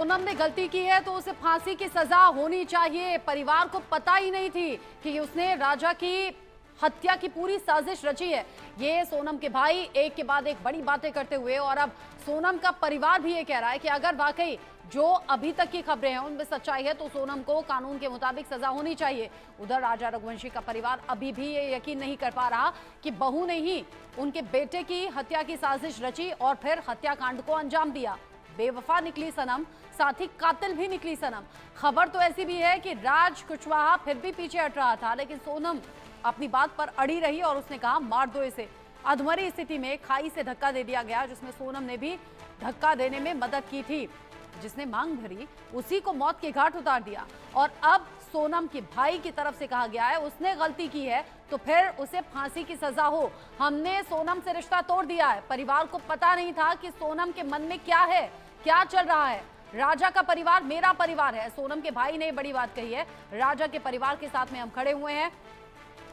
सोनम ने गलती की है तो उसे फांसी की सजा होनी चाहिए। परिवार को पता ही नहीं थी कि उसने राजा की हत्या की पूरी साजिश रची है। ये सोनम के भाई एक के बाद एक बड़ी बातें करते हुए, और अब सोनम का परिवार भी ये कह रहा है कि अगर वाकई जो अभी तक की खबरें हैं उनमें सच्चाई है तो सोनम को कानून के मुताबिक सजा होनी चाहिए। उधर राजा रघुवंशी का परिवार अभी भी ये यकीन नहीं कर पा रहा कि बहू ने ही उनके बेटे की हत्या की साजिश रची और फिर हत्याकांड को अंजाम दिया। बेवफा निकली सनम, साथ ही कातिल भी निकली सनम। खबर तो ऐसी भी है कि राज कुशवाहा फिर भी पीछे हट रहा था, लेकिन सोनम अपनी बात पर अड़ी रही और उसने कहा मार दो इसे। अधमरी स्थिति में खाई से धक्का दे दिया गया, जिसमें सोनम ने भी धक्का देने में मदद की थी। जिसने मांग भरी उसी को मौत के घाट उतार दिया। और अब सोनम के भाई की तरफ से कहा गया है उसने गलती की है तो फिर उसे फांसी की सजा हो। हमने सोनम से रिश्ता तोड़ दिया है। परिवार को पता नहीं था कि सोनम के मन में क्या है, क्या चल रहा है। राजा का परिवार मेरा परिवार है, सोनम के भाई ने बड़ी बात कही है। राजा के परिवार के साथ में हम खड़े हुए हैं,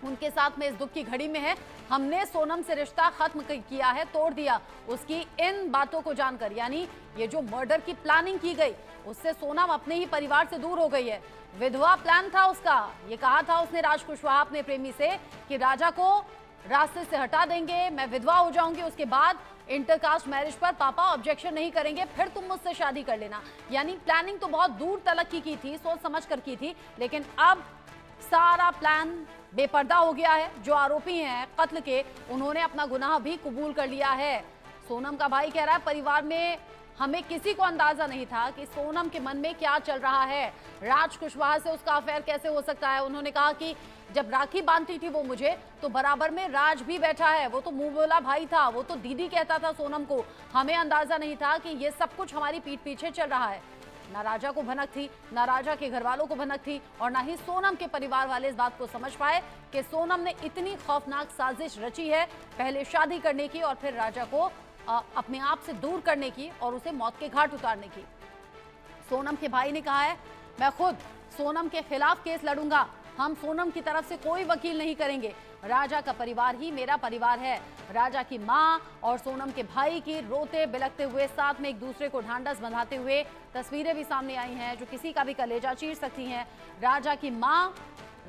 उनके साथ में इस दुख की घड़ी में है। हमने सोनम से रिश्ता खत्म किया है, तोड़ दिया। उसकी इन बातों को जानकर, यानी ये जो मर्डर की प्लानिंग की गई उससे सोनम अपने ही परिवार से दूर हो गई है। विधवा प्लान था उसका। ये कहा था उसने राज कुशवाहा अपने प्रेमी से कि राजा को रास्ते से हटा देंगे, मैं विधवा हो जाऊंगी, उसके बाद इंटरकास्ट मैरिज पर पापा ऑब्जेक्शन नहीं करेंगे, फिर तुम मुझसे शादी कर लेना। यानी प्लानिंग तो बहुत दूर तलक की थी, सोच समझ कर की थी, लेकिन अब सारा प्लान बेपर्दा हो गया है। जो आरोपी हैं कत्ल के, उन्होंने अपना गुनाह भी कबूल कर लिया है। सोनम का भाई कह रहा है परिवार में हमें किसी को अंदाजा नहीं था कि सोनम के मन में क्या चल रहा है। राज कुशवाहा से उसका अफेयर कैसे हो सकता है। उन्होंने कहा कि जब राखी बांधती थी वो मुझे, तो बराबर में राज भी बैठा है, वो तो मुंह बोला भाई था, वो तो दीदी कहता था सोनम को। हमें अंदाजा नहीं था कि ये सब कुछ हमारी पीठ पीछे चल रहा है। ना राजा को भनक थी, ना राजा के घर वालों को भनक थी, और ना ही सोनम के परिवार वाले इस बात को समझ पाए कि सोनम ने इतनी खौफनाक साजिश रची है, पहले शादी करने की और फिर राजा को अपने आप से दूर करने की और उसे मौत के घाट उतारने की। सोनम के भाई ने कहा है मैं खुद सोनम के खिलाफ केस लड़ूंगा, हम सोनम की तरफ से कोई वकील नहीं करेंगे। राजा का परिवार ही मेरा परिवार है। राजा की मां और सोनम के भाई की रोते बिलखते हुए साथ में एक दूसरे को ढांढस बंधाते हुए तस्वीरें भी सामने आई हैं, जो किसी का भी कलेजा चीर सकती हैं। राजा की मां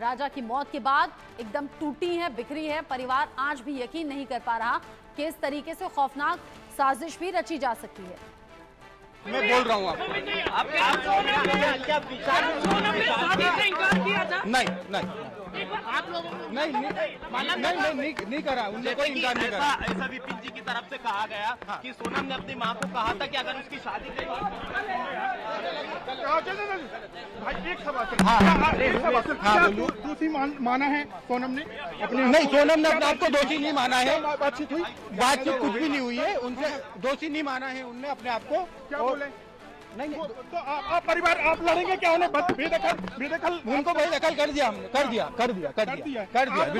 राजा की मौत के बाद एकदम टूटी है, बिखरी है। परिवार आज भी यकीन नहीं कर पा रहा कि इस तरीके से खौफनाक साजिश भी रची जा सकती है। मैं बोल रहा हूँ नहीं करा, उन्होंने कोई इनकार नहीं करा। ऐसा विपिन जी की तरफ से कहा गया कि सोनम ने अपनी मां को कहा था कि अगर उसकी शादी दूसरी माना है सोनम ने अपने, नहीं सोनम ने अपने आप को दोषी नहीं माना है। बातचीत हुई, बातचीत कुछ भी नहीं हुई है, उनसे दोषी नहीं माना है उनने अपने आप को। क्या बोले? नहीं तो आप परिवार आप लड़ेंगे क्या? उन्हें बेदखल उनको बेदखल कर दिया हमने, कर दिया।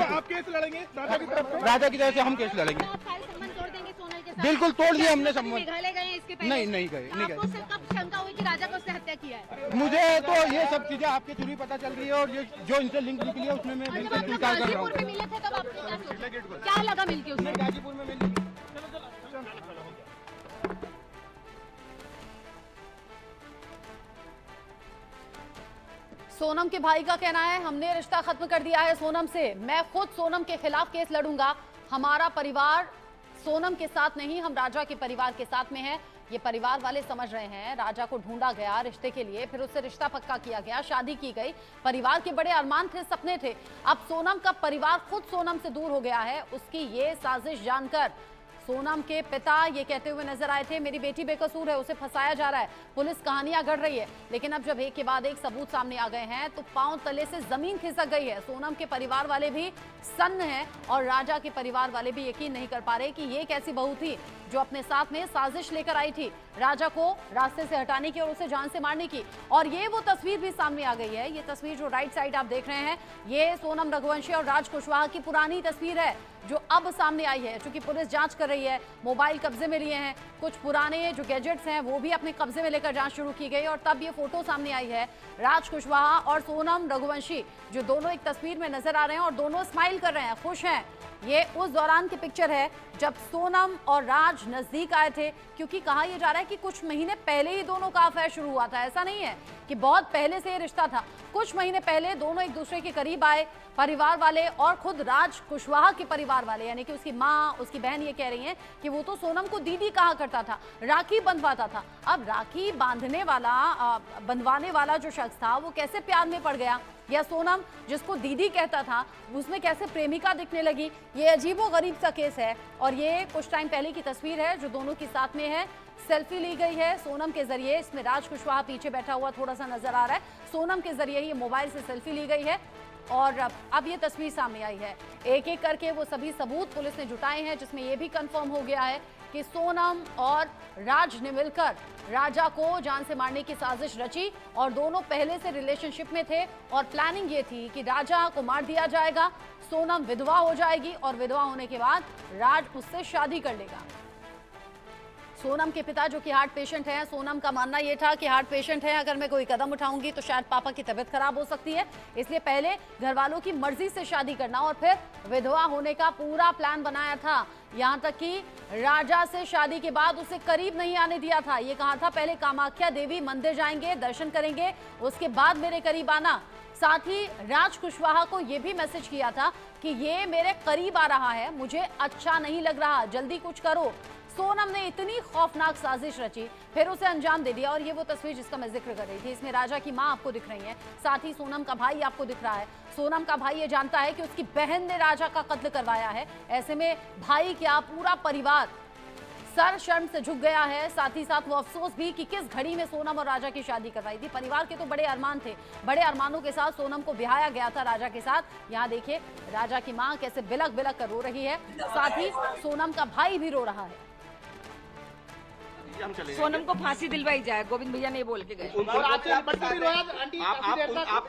आप केस लड़ेंगे राजा की तरफ से? राजा की तरफ से हम केस लड़ेंगे। बिल्कुल तोड़ दिया हमने संबंध। नहीं गए। आपको कब शंका हुई कि राजा को उसने हत्या किया है? मुझे तो ये सब चीजें आपके थ्रू पता चल रही है, और ये जो इनसे लिंक निकली है उसमें मैं बिल्कुल स्वीकार कर रहा हूँ। मिले थे तब आपको क्या सोचा? क्या लगा मिलके उसमें? गाजीपुर में मिली। सोनम के भाई का कहना है हमने रिश्ता खत्म कर दिया है सोनम से, मैं खुद सोनम के खिलाफ केस लड़ूंगा। हमारा परिवार सोनम के साथ नहीं, हम राजा के परिवार के साथ में है। ये परिवार वाले समझ रहे हैं राजा को ढूंढा गया रिश्ते के लिए, फिर उससे रिश्ता पक्का किया गया, शादी की गई, परिवार के बड़े अरमान थे, सपने थे। अब सोनम का परिवार खुद सोनम से दूर हो गया है। उसकी ये साजिश जानकर सोनम के पिता ये कहते हुए नजर आए थे मेरी बेटी बेकसूर है, उसे फंसाया जा रहा है, पुलिस कहानियां गढ़ रही है। लेकिन अब जब एक के बाद एक सबूत सामने आ गए हैं तो पांव तले से जमीन खिसक गई है। सोनम के परिवार वाले भी सन्न हैं और राजा के परिवार वाले भी यकीन नहीं कर पा रहे कि ये कैसी बहू थी जो अपने साथ में साजिश लेकर आई थी राजा को रास्ते से हटाने की और उसे जान से मारने की। और ये वो तस्वीर भी सामने आ गई है। ये तस्वीर जो राइट साइड आप देख रहे हैं, ये सोनम रघुवंशी और राज कुशवाहा की पुरानी तस्वीर है जो अब सामने आई है। चूंकि पुलिस जांच कर रही है, मोबाइल कब्जे में लिए हैं, कुछ पुराने जो गैजेट्स हैं वो भी अपने कब्जे में लेकर जांच शुरू की गई, और तब ये फोटो सामने आई है राज कुशवाहा और सोनम रघुवंशी, जो दोनों एक तस्वीर में नजर आ रहे हैं और दोनों स्माइल कर रहे हैं, खुश हैं। ये उस दौरान की पिक्चर है जब सोनम और राज नजदीक आए थे, क्योंकि कहा यह जा रहा है कि कुछ महीने पहले ही दोनों का अफेयर शुरू हुआ था। ऐसा नहीं है कि बहुत पहले से ये रिश्ता था, कुछ महीने पहले दोनों एक दूसरे के करीब आए। परिवार वाले और खुद राज कुशवाहा के परिवार वाले यानी कि उसकी माँ, उसकी बहन ये कह रही हैं कि वो तो सोनम को दीदी कहा करता था, राखी बंधवाता था। अब राखी बंधवाने वाला जो शख्स था वो कैसे प्यार में पड़ गया, या सोनम जिसको दीदी कहता था उसमें कैसे प्रेमिका दिखने लगी, ये अजीबोगरीब सा केस है। और ये कुछ टाइम पहले की तस्वीर है जो दोनों के साथ में है, सेल्फी ली गई है सोनम के जरिए। इसमें राज कुशवाहा पीछे बैठा हुआ थोड़ा सा नजर आ रहा है, सोनम के जरिए ही मोबाइल से सेल्फी ली गई है और अब ये तस्वीर सामने आई है। एक एक करके वो सभी सबूत पुलिस ने जुटाए हैं, जिसमें ये भी कंफर्म हो गया है कि सोनम और राज ने मिलकर राजा को जान से मारने की साजिश रची और दोनों पहले से रिलेशनशिप में थे और प्लानिंग ये थी कि राजा को मार दिया जाएगा, सोनम विधवा हो जाएगी और विधवा होने के बाद राज उससे शादी कर लेगा। सोनम के पिता जो कि हार्ट पेशेंट हैं, सोनम का मानना यह था कि हार्ट पेशेंट है, अगर मैं कोई कदम उठाऊंगी तो शायद पापा की तबीयत खराब हो सकती है, इसलिए पहले घर वालों की मर्जी से शादी करना और फिर विधवा होने का पूरा प्लान बनाया था। यहाँ तक कि राजा से शादी के बाद उसे करीब नहीं आने दिया था। ये कहा था पहले कामाख्या देवी मंदिर जाएंगे, दर्शन करेंगे, उसके बाद मेरे करीब आना। साथ ही राज कुशवाहा को यह भी मैसेज किया था कि ये मेरे करीब आ रहा है, मुझे अच्छा नहीं लग रहा, जल्दी कुछ करो। सोनम ने इतनी खौफनाक साजिश रची, फिर उसे अंजाम दे दिया। और ये वो तस्वीर जिसका मैं जिक्र कर रही थी, इसमें राजा की मां आपको दिख रही है, साथ ही सोनम का भाई आपको दिख रहा है। सोनम का भाई ये जानता है कि उसकी बहन ने राजा का कत्ल करवाया है, ऐसे में भाई क्या पूरा परिवार सर शर्म से झुक गया है। साथ ही साथ वो अफसोस भी कि किस घड़ी में सोनम और राजा की शादी करवाई थी। परिवार के तो बड़े अरमान थे, बड़े अरमानों के साथ सोनम को ब्याया गया था राजा के साथ। यहाँ देखिए राजा की मां कैसे बिलक बिलक कर रो रही है, साथ ही सोनम का भाई भी रो रहा है। सोनम को फांसी दिलवाई जाए, गोविंद भैया ने बोल के गए।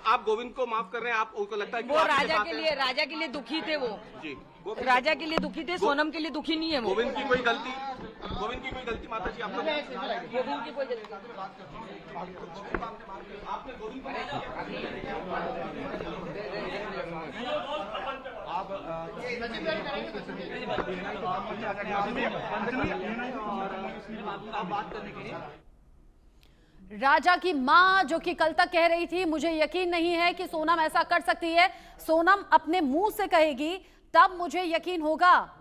आप गोविंद को माफ कर रहे हैं, आप उनको लगता है कि वो राजा के लिए दुखी थे, वो जी राजा के लिए दुखी थे, सोनम के लिए दुखी नहीं है। वो गोविंद की कोई गलती माता जी आपने गोविंद की कोई गलती आपने गोविंद को राजा की मां जो कि कल तक कह रही थी मुझे यकीन नहीं है कि सोनम ऐसा कर सकती है, सोनम अपने मुंह से कहेगी तब मुझे यकीन होगा।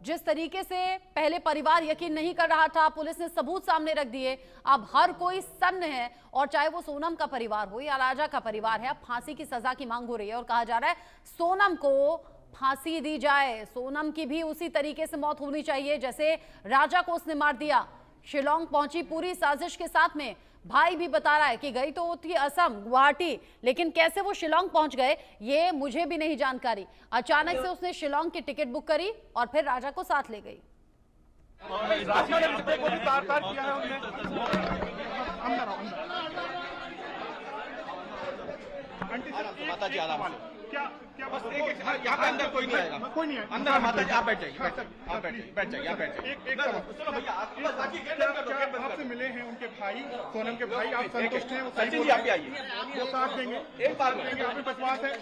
जिस तरीके से पहले परिवार यकीन नहीं कर रहा था, पुलिस ने सबूत सामने रख दिए, अब हर कोई सन्न है। और चाहे वो सोनम का परिवार हो या राजा का परिवार है, अब फांसी की सजा की मांग हो रही है और कहा जा रहा है सोनम को फांसी दी जाए। सोनम की भी उसी तरीके से मौत होनी चाहिए जैसे राजा को उसने मार दिया। शिलोंग पहुंची पूरी साजिश के साथ में, भाई भी बता रहा है कि गई तो थी असम, गुवाहाटी, लेकिन कैसे वो शिलोंग पहुंच गए ये मुझे भी नहीं जानकारी। अचानक से उसने शिलोंग की टिकट बुक करी और फिर राजा को साथ ले गई। माता जी आराम से क्या बस एक यहाँ पे अंदर कोई नहीं आएगा, कोई नहीं आएगा अंदर। माता जी आप बैठ जाइए, बैठ जाइए यहाँ बैठ जाइए। चलो भैया आपसे मिले हैं उनके भाई, सोनम के भाई, आप संतुष्ट हैं? सचिन जी आप भी आइए, वो साथ देंगे एक बार में आप भी विश्वास है?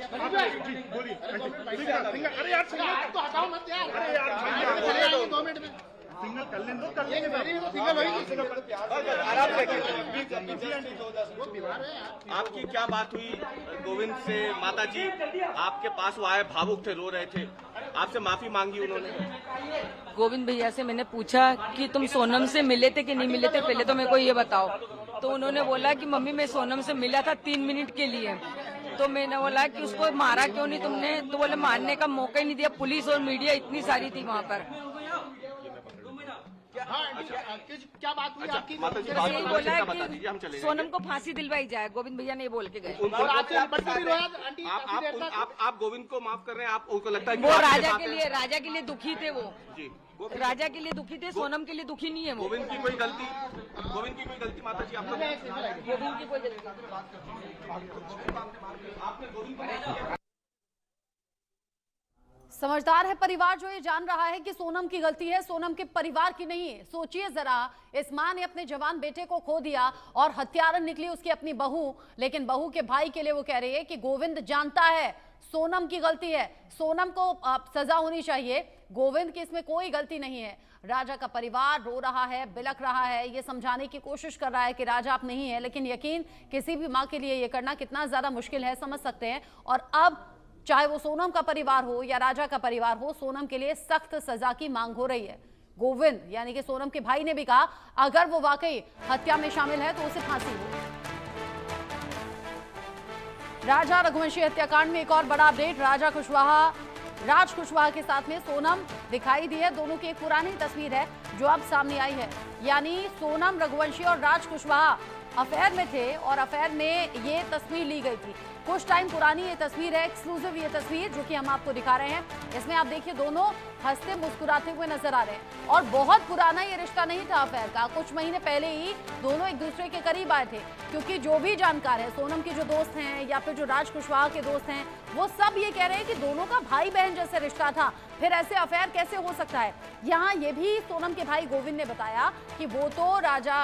जी बोलिए। अरे यार तो हटाओ मत यार, अरे यार 2 मिनट में सिंगल कर लेंगे, कर लेंगे सिंगल आपकी क्या बात हुई गोविंद से? माता जी आपके पास वो आए, भावुक थे, रो रहे थे, आपसे माफी मांगी उन्होंने। गोविंद भैया से मैंने पूछा कि तुम सोनम से मिले थे कि नहीं मिले थे, पहले तो मेरे को ये बताओ। तो उन्होंने बोला कि मम्मी मैं सोनम से मिला था 3 मिनट के लिए। तो मैंने बोला कि उसको मारा क्यों नहीं तुमने? तो बोले मारने का मौका ही नहीं दिया, पुलिस और मीडिया इतनी सारी थी वहाँ पर। क्या बात हुई आपकी? यही बोला कि सोनम को फांसी दिलवाई जाए, गोविंद भैया ने बोल के गए। आप गोविंद को माफ कर रहे हैं, आप उनको लगता है कि वो राजा के लिए दुखी थे, वो जी राजा के लिए दुखी थे, सोनम के लिए दुखी नहीं है। वो गोविंद की कोई गलती माता जी आपने गोविंद की कोई गलती आपने गोविंद को समझदार है परिवार जो ये जान रहा है कि सोनम की गलती है, सोनम के परिवार की नहीं है। सोचिए जरा, इस मां ने अपने जवान बेटे को खो दिया और हत्यारन निकली उसकी अपनी बहू, लेकिन बहू के भाई के लिए वो कह रही है कि गोविंद जानता है सोनम की गलती है, सोनम को सजा होनी चाहिए, गोविंद की इसमें कोई गलती नहीं है। राजा का परिवार रो रहा है, बिलख रहा है, ये समझाने की कोशिश कर रहा है कि राजा आप नहीं है, लेकिन यकीन किसी भी माँ के लिए ये करना कितना ज्यादा मुश्किल है समझ सकते हैं। और अब चाहे वो सोनम का परिवार हो या राजा का परिवार हो, सोनम के लिए सख्त सजा की मांग हो रही है। गोविंद यानी कि सोनम के भाई ने भी कहा अगर वो वाकई हत्या में शामिल है तो उसे फांसी हो। राजा रघुवंशी हत्याकांड में एक और बड़ा अपडेट, राज कुशवाहा के साथ में सोनम दिखाई दी है। दोनों की एक पुरानी तस्वीर है जो अब सामने आई है, यानी सोनम रघुवंशी और राज कुशवाहा अफेयर में थे और अफेयर में ये तस्वीर ली गई थी। कुछ टाइम पुरानी ये तस्वीर है, एक्सक्लूसिव ये तस्वीर जो कि हम आपको दिखा रहे हैं। इसमें आप देखिए दोनों हंसते मुस्कुराते हुए नजर आ रहे हैं और बहुत पुराना ये रिश्ता नहीं था अफेयर का, कुछ महीने पहले ही दोनों एक दूसरे के करीब आए थे। क्योंकि जो भी जानकार है, सोनम के जो दोस्त हैं या फिर जो राज कुशवाहा के दोस्त हैं, वो सब ये कह रहे हैं कि दोनों का भाई बहन जैसे रिश्ता था, फिर ऐसे अफेयर कैसे हो सकता है। यहाँ ये भी सोनम के भाई गोविंद ने बताया कि वो तो राजा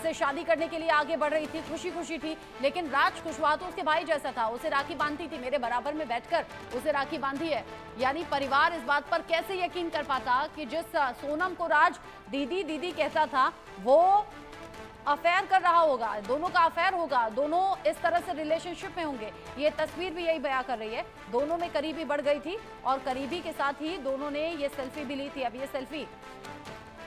से शादी करने के लिए आगे बढ़ रही थी, खुशी खुशी थी, लेकिन राज कुशवाहा तो उसके भाई जैसा था, उसे राखी बांधती थी, मेरे बराबर में बैठकर उसे राखी बांधी है। यानी परिवार इस बात पर कैसे यकीन कर पाता कि जिस सोनम को राज दीदी दीदी कहता था वो अफेयर कर रहा होगा, दोनों का अफेयर होगा, दोनों इस तरह से रिलेशनशिप में होंगे। ये तस्वीर भी यही बयां कर रही है, दोनों में करीबी बढ़ गई थी और करीबी के साथ ही दोनों ने ये सेल्फी भी ली थी। अब ये सेल्फी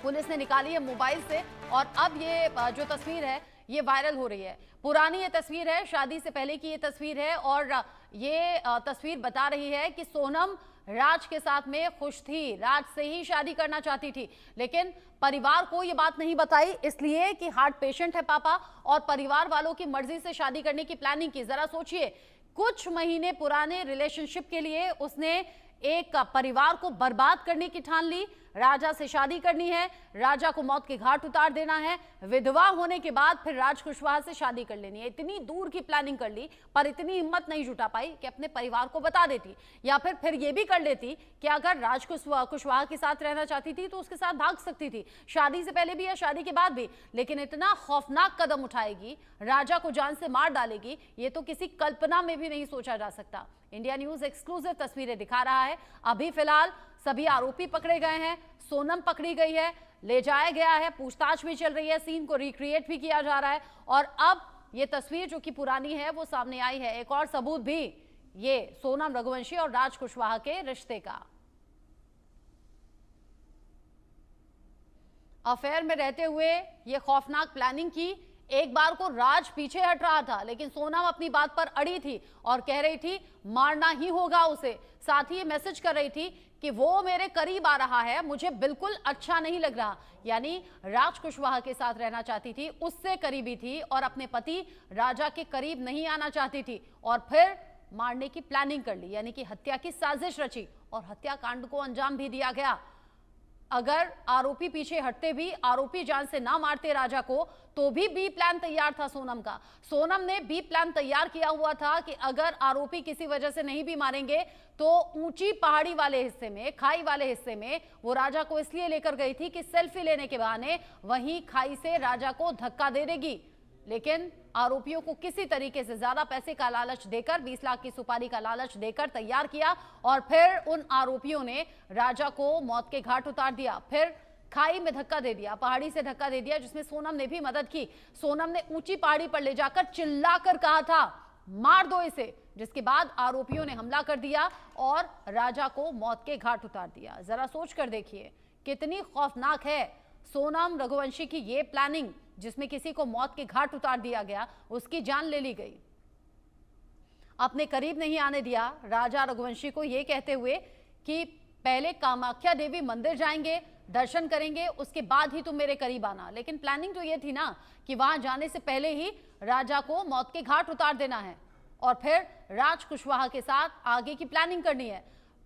पुलिस ने निकाली है मोबाइल से और अब ये जो तस्वीर है ये वायरल हो रही है। पुरानी ये तस्वीर है, शादी से पहले की ये तस्वीर है और ये तस्वीर बता रही है कि सोनम राज के साथ में खुश थी, राज से ही शादी करना चाहती थी, लेकिन परिवार को ये बात नहीं बताई इसलिए कि हार्ट पेशेंट है पापा और परिवार वालों की मर्जी से शादी करने की प्लानिंग की। जरा सोचिए, कुछ महीने पुराने रिलेशनशिप के लिए उसने एक परिवार को बर्बाद करने की ठान ली, राजा से शादी करनी है, राजा को मौत के घाट उतार देना है, विधवा होने के बाद फिर राज कुशवाहा से शादी कर लेनी है। इतनी दूर की प्लानिंग कर ली पर इतनी हिम्मत नहीं जुटा पाई कि अपने परिवार को बता देती या फिर ये भी कर लेती कि अगर राज कुशवाहा के साथ रहना चाहती थी तो उसके साथ भाग सकती थी, शादी से पहले भी या शादी के बाद भी। लेकिन इतना खौफनाक कदम उठाएगी, राजा को जान से मार डालेगी, ये तो किसी कल्पना में भी नहीं सोचा जा सकता। इंडिया न्यूज एक्सक्लूसिव तस्वीरें दिखा रहा है। अभी फिलहाल सभी आरोपी पकड़े गए हैं, सोनम पकड़ी गई है, ले जाया गया है, पूछताछ भी चल रही है, सीन को रिक्रिएट भी किया जा रहा है और अब ये तस्वीर जो कि पुरानी है वो सामने आई है। एक और सबूत भी ये सोनम रघुवंशी और राज कुशवाहा के रिश्ते का। अफेयर में रहते हुए ये खौफनाक प्लानिंग की। एक बार को राज पीछे हट रहा था लेकिन सोनम अपनी बात पर अड़ी थी और कह रही थी मारना ही होगा उसे। साथ ही ये मैसेज कर रही थी कि वो मेरे करीब आ रहा है, मुझे बिल्कुल अच्छा नहीं लग रहा। यानी राज कुशवाहा के साथ रहना चाहती थी, उससे करीबी थी और अपने पति राजा के करीब नहीं आना चाहती थी और फिर मारने की प्लानिंग कर ली, यानी कि हत्या की साजिश रची और हत्याकांड को अंजाम भी दिया गया। अगर आरोपी पीछे हटते भी, आरोपी जान से ना मारते राजा को, तो भी बी प्लान तैयार था सोनम का। सोनम ने बी प्लान तैयार किया हुआ था कि अगर आरोपी किसी वजह से नहीं भी मारेंगे तो ऊंची पहाड़ी वाले हिस्से में, खाई वाले हिस्से में वो राजा को इसलिए लेकर गई थी कि सेल्फी लेने के बहाने वहीं खाई से राजा को धक्का दे देगी। लेकिन आरोपियों को किसी तरीके से ज्यादा पैसे का लालच देकर, 20 लाख की सुपारी का लालच देकर तैयार किया और फिर उन आरोपियों ने राजा को मौत के घाट उतार दिया, फिर खाई में धक्का दे दिया, पहाड़ी से धक्का दे दिया, जिसमें सोनम ने भी मदद की। सोनम ने ऊंची पहाड़ी पर ले जाकर चिल्लाकर कहा था मार दो इसे, जिसके बाद आरोपियों ने हमला कर दिया और राजा को मौत के घाट उतार दिया। जरा सोच कर देखिए कितनी खौफनाक है सोनम रघुवंशी की ये प्लानिंग, जिसमें किसी को मौत के घाट उतार दिया गया, उसकी जान ले ली गई। अपने करीब नहीं आने दिया राजा रघुवंशी को, ये कहते हुए कि पहले कामाख्या देवी मंदिर जाएंगे, दर्शन करेंगे, उसके बाद ही तुम मेरे करीब आना। लेकिन प्लानिंग तो ये थी ना कि वहां जाने से पहले ही राजा को मौत के घाट उतार देना है और फिर राज कुशवाहा के साथ आगे की प्लानिंग करनी है।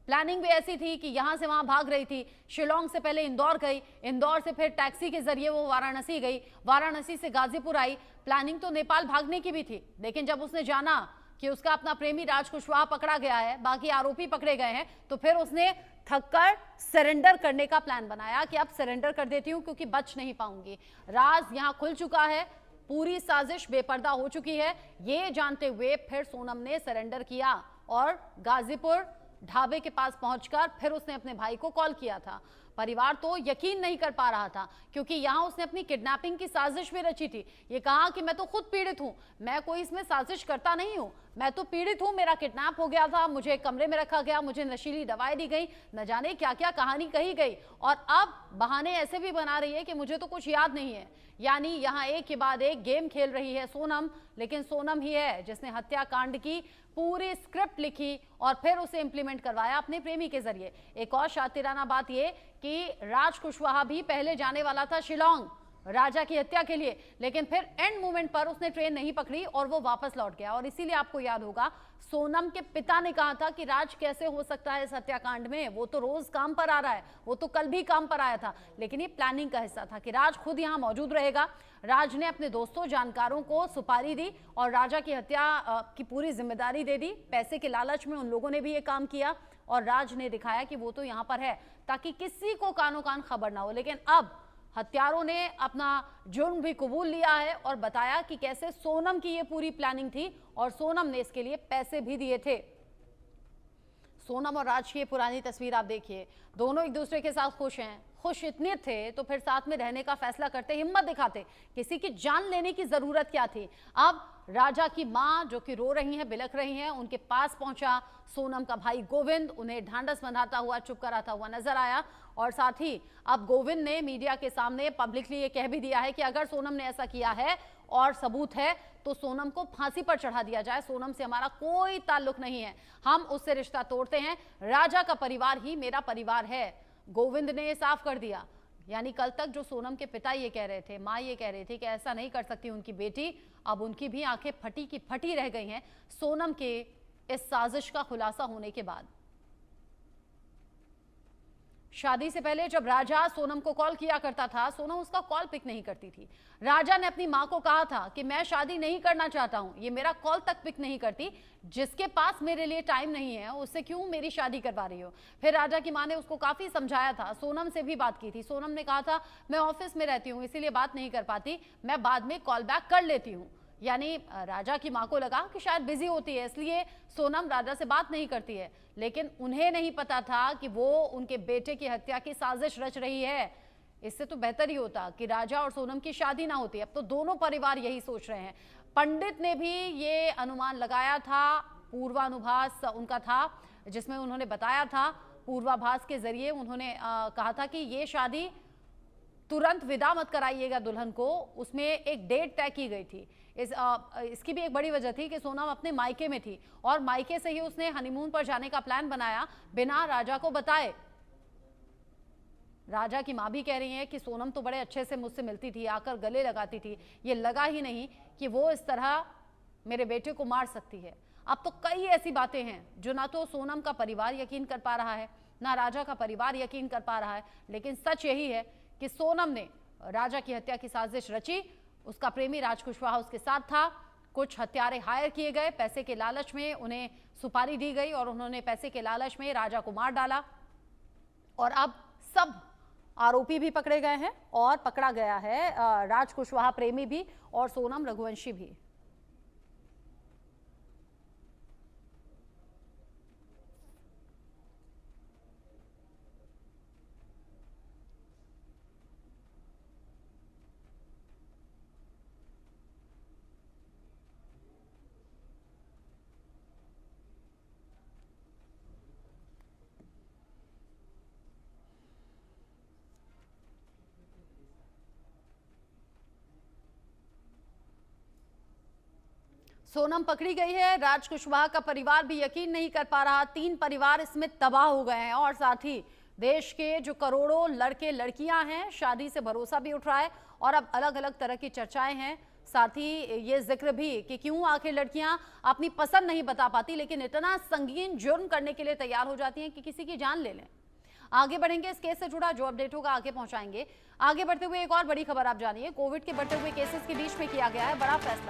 प्लानिंग भी ऐसी थी कि यहां से वहां भाग रही थी, शिलोंग से पहले इंदौर गई, इंदौर से फिर टैक्सी के जरिए वो वाराणसी गई, वाराणसी से गाजीपुर आई। प्लानिंग तो नेपाल भागने की भी थी, लेकिन जब उसने जाना कि उसका अपना प्रेमी राज कुशवाहा पकड़ा गया है, बाकी आरोपी पकड़े गए हैं, तो फिर उसने थककर सरेंडर करने का प्लान बनाया कि अब सरेंडर कर देती हूं क्योंकि बच नहीं पाऊंगी। राज यहां खुल चुका है, पूरी साजिश बेपर्दा हो चुकी है, ये जानते हुए फिर सोनम ने सरेंडर किया और गाजीपुर ढाबे के पास पहुंचकर फिर उसने अपने भाई को कॉल किया था। परिवार तो यकीन नहीं कर पा रहा था क्योंकि यहां उसने अपनी किडनैपिंग की साजिश भी रची थी। ये कहा कि मैं तो खुद पीड़ित हूं, मैं कोई इसमें साजिश करता नहीं हूं, मैं तो पीड़ित हूं, मेरा किडनैप हो गया था, मुझे एक कमरे में रखा गया, मुझे नशीली दवाएं दी गई, न जाने क्या क्या कहानी कही गई। और अब बहाने ऐसे भी बना रही है कि मुझे तो कुछ याद नहीं है। यानी यहाँ एक के बाद एक गेम खेल रही है सोनम, लेकिन सोनम ही है जिसने हत्याकांड की पूरी स्क्रिप्ट लिखी और फिर उसे इंप्लीमेंट करवाया अपने प्रेमी के जरिए। एक और शातिराना बात यह कि राज कुशवाहा भी पहले जाने वाला था शिलोंग राजा की हत्या के लिए, लेकिन फिर एंड मोमेंट पर उसने ट्रेन नहीं पकड़ी और वो वापस लौट गया। और इसीलिए आपको याद होगा सोनम के पिता ने कहा था कि राज कैसे हो सकता है इस हत्याकांड में, वो तो रोज काम पर आ रहा है, वो तो कल भी काम पर आया था। लेकिन ये प्लानिंग का हिस्सा था कि राज खुद यहाँ मौजूद रहेगा। राज ने अपने दोस्तों जानकारों को सुपारी दी और राजा की हत्या की पूरी जिम्मेदारी दे दी। पैसे के लालच में उन लोगों ने भी ये काम किया और राज ने दिखाया कि वो तो यहाँ पर है ताकि किसी को कानो कान खबर ना हो। लेकिन अब हत्यारों ने अपना जुर्म भी कबूल लिया है और बताया कि कैसे सोनम की ये पूरी प्लानिंग थी और सोनम ने इसके लिए पैसे भी दिए थे। सोनम और राज की पुरानी तस्वीर आप देखिए, दोनों एक दूसरे के साथ खुश हैं। खुश इतने थे तो फिर साथ में रहने का फैसला करते, हिम्मत दिखाते। किसी की जान लेने की जरूरत क्या थी। अब राजा की मां जो कि रो रही हैं, बिलख रही हैं, उनके पास पहुंचा सोनम का भाई गोविंद, उन्हें ढांढस बंधाता हुआ, चुप कराता हुआ नजर आया। और साथ ही अब गोविंद ने मीडिया के सामने पब्लिकली ये कह भी दिया है कि अगर सोनम ने ऐसा किया है और सबूत है तो सोनम को फांसी पर चढ़ा दिया जाए। सोनम से हमारा कोई ताल्लुक नहीं है, हम उससे रिश्ता तोड़ते हैं, राजा का परिवार ही मेरा परिवार है, गोविंद ने साफ कर दिया। यानी कल तक जो सोनम के पिता ये कह रहे थे, मां ये कह रही थी कि ऐसा नहीं कर सकती उनकी बेटी, अब उनकी भी आंखें फटी की फटी रह गई हैं सोनम के इस साजिश का खुलासा होने के बाद। शादी से पहले जब राजा सोनम को कॉल किया करता था, सोनम उसका कॉल पिक नहीं करती थी। राजा ने अपनी मां को कहा था कि मैं शादी नहीं करना चाहता हूं, ये मेरा कॉल तक पिक नहीं करती, जिसके पास मेरे लिए टाइम नहीं है उससे क्यों मेरी शादी करवा रही हो। फिर राजा की मां ने उसको काफी समझाया था, सोनम से भी बात की थी। सोनम ने कहा था मैं ऑफिस में रहती हूँ इसीलिए बात नहीं कर पाती, मैं बाद में कॉल बैक कर लेती हूँ। यानी राजा की मां को लगा कि शायद बिजी होती है इसलिए सोनम राजा से बात नहीं करती है, लेकिन उन्हें नहीं पता था कि वो उनके बेटे की हत्या की साजिश रच रही है। इससे तो बेहतर ही होता कि राजा और सोनम की शादी ना होती। अब तो दोनों परिवार यही सोच रहे हैं। पंडित ने भी ये अनुमान लगाया था, पूर्वानुभास उनका था जिसमें उन्होंने बताया था, पूर्वाभास के जरिए उन्होंने कहा था कि ये शादी तुरंत विदा मत कराइएगा दुल्हन को, उसमें एक डेट तय की गई थी। इसकी भी एक बड़ी वजह थी कि सोनम अपने मायके में थी और मायके से ही उसने हनीमून पर जाने का प्लान बनाया बिना राजा को बताए। राजा की मां भी कह रही है कि सोनम तो बड़े अच्छे से मुझसे मिलती थी, आकर गले लगाती थी, ये लगा ही नहीं कि वो इस तरह मेरे बेटे को मार सकती है। अब तो कई ऐसी बातें हैं जो ना तो सोनम का परिवार यकीन कर पा रहा है, ना राजा का परिवार यकीन कर पा रहा है, लेकिन सच यही है कि सोनम ने राजा की हत्या की साजिश रची, उसका प्रेमी राज कुशवाहा उसके साथ था। कुछ हत्यारे हायर किए गए, पैसे के लालच में उन्हें सुपारी दी गई और उन्होंने पैसे के लालच में राजा को मार डाला। और अब सब आरोपी भी पकड़े गए हैं और पकड़ा गया है राज कुशवाहा प्रेमी भी और सोनम रघुवंशी भी। सोनम पकड़ी गई है, राज कुशवाहा का परिवार भी यकीन नहीं कर पा रहा, 3 परिवार इसमें तबाह हो गए हैं और साथ ही देश के जो करोड़ों लड़के लड़कियां हैं शादी से भरोसा भी उठ रहा है और अब अलग अलग तरह की चर्चाएं हैं। साथ ही ये जिक्र भी कि क्यों आखिर लड़कियां अपनी पसंद नहीं बता पाती लेकिन इतना संगीन जुर्म करने के लिए तैयार हो जाती हैं कि किसी की जान ले लें। आगे बढ़ेंगे, इस केस से जुड़ा जो अपडेट होगा आगे पहुंचाएंगे। आगे बढ़ते हुए एक और बड़ी खबर आप जानिए, कोविड के बढ़ते हुए केसेस के बीच में किया गया है बड़ा फैसला।